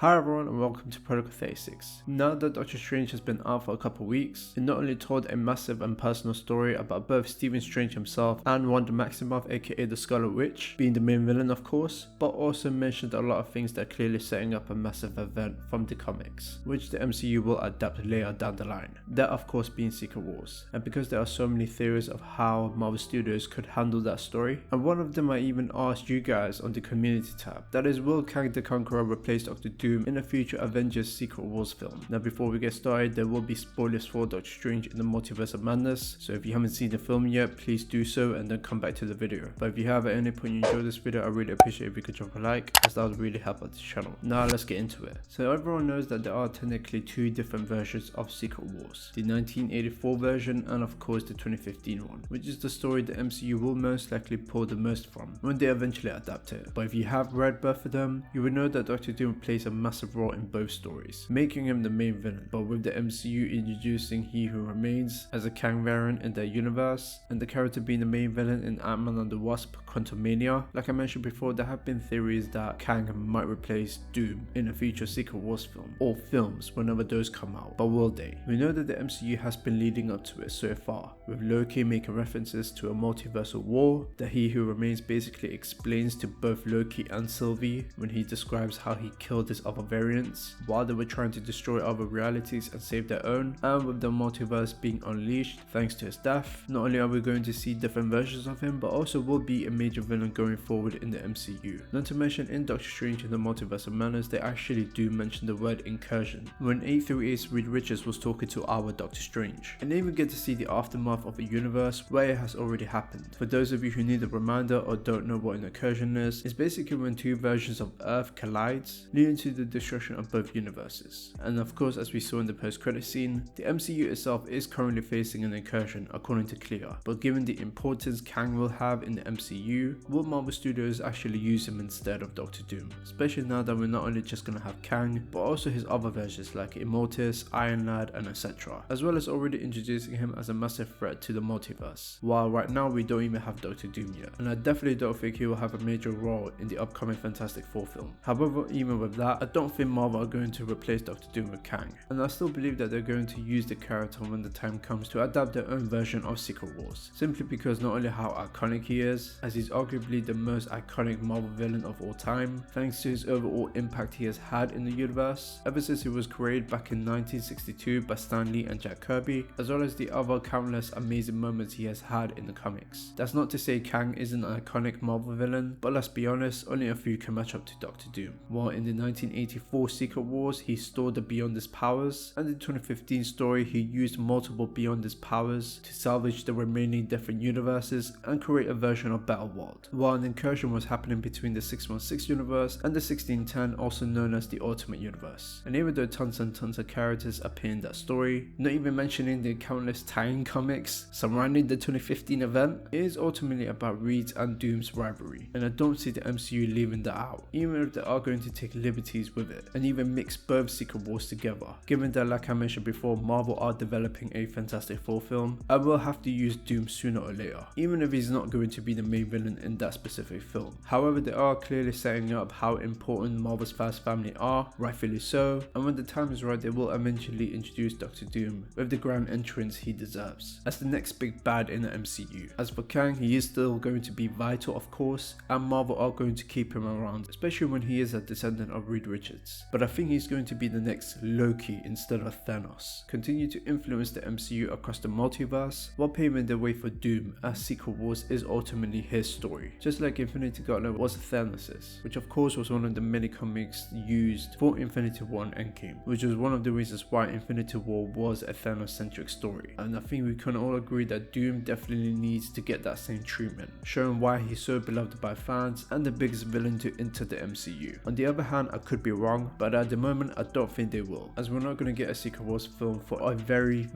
Hi everyone and welcome to Protocol 36. Now that Doctor Strange has been out for a couple weeks, it not only told a massive and personal story about both Stephen Strange himself and Wanda Maximoff, aka the Scarlet Witch, being the main villain of course, but also mentioned a lot of things that are clearly setting up a massive event from the comics, which the MCU will adapt later down the line. That of course being Secret Wars, and because there are so many theories of how Marvel Studios could handle that story, and one of them I even asked you guys on the community tab, that is, will Kang the Conqueror replace Doctor Doom in a future Avengers Secret Wars film? Now before we get started, there will be spoilers for Doctor Strange in the Multiverse of Madness, so if you haven't seen the film yet, please do so and then come back to the video. But if you have at any point you enjoyed this video, I really appreciate if you could drop a like, as that would really help out this channel. Now let's get into it. So everyone knows that there are technically two different versions of Secret Wars, the 1984 version and of course the 2015 one, which is the story the MCU will most likely pull the most from when they eventually adapt it. But if you have read both of them, you would know that Doctor Doom plays a massive role in both stories, making him the main villain, but with the MCU introducing He Who Remains as a Kang variant in their universe, and the character being the main villain in Ant-Man and the Wasp: Quantumania. Like I mentioned before, there have been theories that Kang might replace Doom in a future Secret Wars film, or films whenever those come out, but will they? We know that the MCU has been leading up to it so far, with Loki making references to a multiversal war, that He Who Remains basically explains to both Loki and Sylvie when he describes how he killed his other variants while they were trying to destroy other realities and save their own. And with the multiverse being unleashed thanks to his death, not only are we going to see different versions of him, but also will be a major villain going forward in the MCU. Not to mention, in Doctor Strange in the Multiverse of Madness, they actually do mention the word incursion when 838's Reed Richards was talking to our Doctor Strange, and they even get to see the aftermath of a universe where it has already happened. For those of you who need a reminder or don't know what an incursion is, it's basically when two versions of Earth collides, leading to the destruction of both universes. And of course, as we saw in the post-credit scene, the MCU itself is currently facing an incursion according to Clea, but given the importance Kang will have in the MCU, will Marvel Studios actually use him instead of Doctor Doom? Especially now that we're not only just gonna have Kang, but also his other versions like Immortus, Iron Lad, and etc., as well as already introducing him as a massive threat to the multiverse, while right now we don't even have Doctor Doom yet, and I definitely don't think he will have a major role in the upcoming Fantastic Four film. However, even with that, I don't think Marvel are going to replace Doctor Doom with Kang, and I still believe that they're going to use the character when the time comes to adapt their own version of Secret Wars, simply because not only how iconic he is, as he's arguably the most iconic Marvel villain of all time, thanks to his overall impact he has had in the universe, ever since he was created back in 1962 by Stan Lee and Jack Kirby, as well as the other countless amazing moments he has had in the comics. That's not to say Kang isn't an iconic Marvel villain, but let's be honest, only a few can match up to Doctor Doom. While in the 1984 Secret Wars he stored the Beyonders powers, and in the 2015 story he used multiple Beyonders powers to salvage the remaining different universes and create a version of Battleworld, while an incursion was happening between the 616 universe and the 1610, also known as the Ultimate Universe. And even though tons and tons of characters appear in that story, not even mentioning the countless tie-in comics surrounding the 2015 event, it is ultimately about Reed's and Doom's rivalry, and I don't see the MCU leaving that out, even if they are going to take liberties with it and even mix both Secret Wars together. Given that, like I mentioned before, Marvel are developing a Fantastic Four film, I will have to use Doom sooner or later, even if he's not going to be the main villain in that specific film. However, they are clearly setting up how important Marvel's Fast Family are, rightfully so, and when the time is right they will eventually introduce Doctor Doom with the grand entrance he deserves, as the next big bad in the MCU. As for Kang, he is still going to be vital of course, and Marvel are going to keep him around, especially when he is a descendant of Reed Richards, but I think he's going to be the next Loki instead of Thanos, continue to influence the MCU across the multiverse while paving the way for Doom, as Secret Wars is ultimately his story, just like Infinity Gauntlet was Thanos's, which of course was one of the many comics used for Infinity War and Endgame, which was one of the reasons why Infinity War was a Thanos-centric story. And I think we can all agree that Doom definitely needs to get that same treatment, showing why he's so beloved by fans and the biggest villain to enter the MCU. On the other hand, I could be wrong, but at the moment I don't think they will, as we're not going to get a Secret Wars film for a very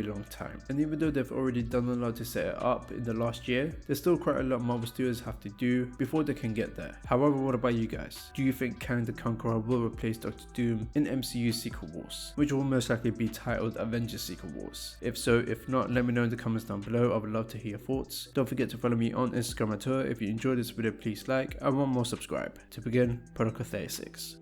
long time. And even though they've already done a lot to set it up in the last year, there's still quite a lot Marvel Studios have to do before they can get there. However, what about you guys? Do you think Kang the Conqueror will replace Doctor Doom in MCU Secret Wars, which will most likely be titled Avengers Secret Wars? If so, if not, let me know in the comments down below. I would love to hear your thoughts. Don't forget to follow me on Instagram and Twitter. If you enjoyed this video, please like, and one more subscribe. To begin, Protocol 36.